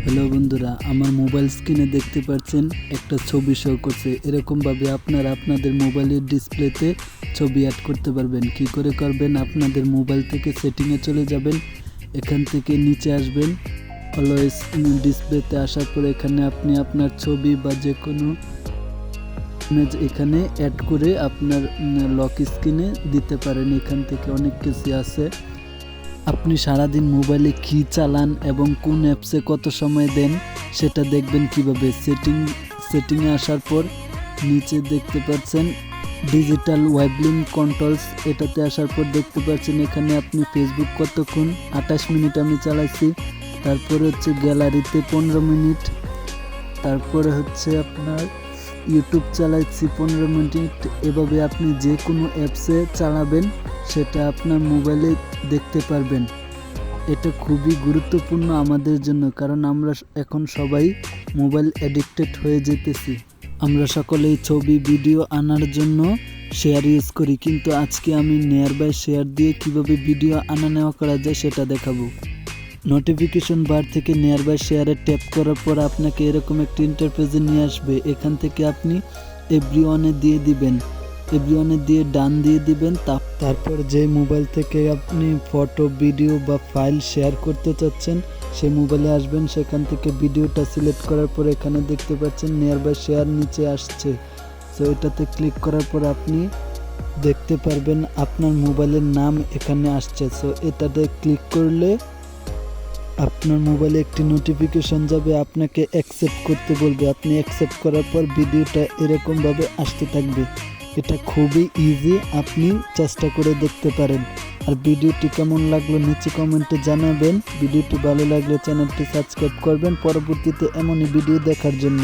Hello বন্ধুরা, আমার mobile স্ক্রিনে দেখতে পাচ্ছেন একটা ছবি শো করছে। এরকমভাবে আপনারা আপনাদের মোবাইলের ডিসপ্লেতে ছবি অ্যাড করতে পারবেন। কি করে করবেন? আপনাদের মোবাইল থেকে সেটিংয়ে চলে যাবেন, এখান থেকে নিচে আসবেন, অলওয়েজ ডিসপ্লেতে আসার পরে এখানে আপনি আপনার ছবি বা যে কোনো ইমেজ এখানে অ্যাড করে আপনার লক স্ক্রিনে দিতে পারেন। এখান থেকে অনেক কিছু আছে। আপনি সারাদিন মোবাইলে কী চালান এবং কোন অ্যাপসে কত সময় দেন সেটা দেখবেন কিভাবে। সেটিংয়ে আসার পর নিচে দেখতে পাচ্ছেন ডিজিটাল ওয়েবলিং কন্ট্রোলস, এটাতে আসার পর দেখতে পাচ্ছেন এখানে আপনি ফেসবুক কতক্ষণ 28 মিনিট আমি চালাইছি। তারপরে হচ্ছে গ্যালারিতে 15 মিনিট। তারপরে হচ্ছে আপনার ইউটিউব চালাইছি 15 মিনিট। এভাবে আপনি যে কোনো অ্যাপসে চালাবেন সেটা আপনার মোবাইলে দেখতে পারবেন। এটা খুবই গুরুত্বপূর্ণ আমাদের জন্য, কারণ আমরা এখন সবাই মোবাইল অ্যাডিক্টেড হয়ে যেতেছি। আমরা সকলেই ছবি ভিডিও আনার জন্য শেয়ার ইউজ করি, কিন্তু আজকে আমি নিয়ার বাই শেয়ার দিয়ে কিভাবে ভিডিও আনা নেওয়া করা যায় সেটা দেখাবো। নোটিফিকেশন বার থেকে নিয়ার বাই শেয়ারে ট্যাপ করার পর আপনাকে এরকম একটা ইন্টারফেসে নিয়ে আসবে। এখান থেকে আপনি এভরিওয়ানে দিয়ে দিবেন, এভরিওয়ানে দিয়ে ডান দিয়ে দিবেন। তারপর যে মোবাইল থেকে আপনি ফটো ভিডিও বা ফাইল শেয়ার করতে চাচ্ছেন সেই মোবাইলে আসবেন। সেখান থেকে ভিডিওটা সিলেক্ট করার পর এখানে দেখতে পাচ্ছেন নিয়ার বাই শেয়ার নিচে আসছে। সো এটাতে ক্লিক করার পর আপনি দেখতে পারবেন আপনার মোবাইলের নাম এখানে আসছে। সো এটাতে ক্লিক করলে আপনার মোবাইলে একটি নোটিফিকেশন যাবে, আপনাকে অ্যাকসেপ্ট করতে বলবে। আপনি অ্যাকসেপ্ট করার পর ভিডিওটা এরকমভাবে আসতে থাকবে। এটা খুবই ইজি, আপনি চেষ্টা করে দেখতে পারেন। আর ভিডিওটি কেমন লাগলো নিচে কমেন্টে জানাবেন। ভিডিওটি ভালো লাগলে চ্যানেলটি সাবস্ক্রাইব করবেন পরবর্তীতে এমনই ভিডিও দেখার জন্য।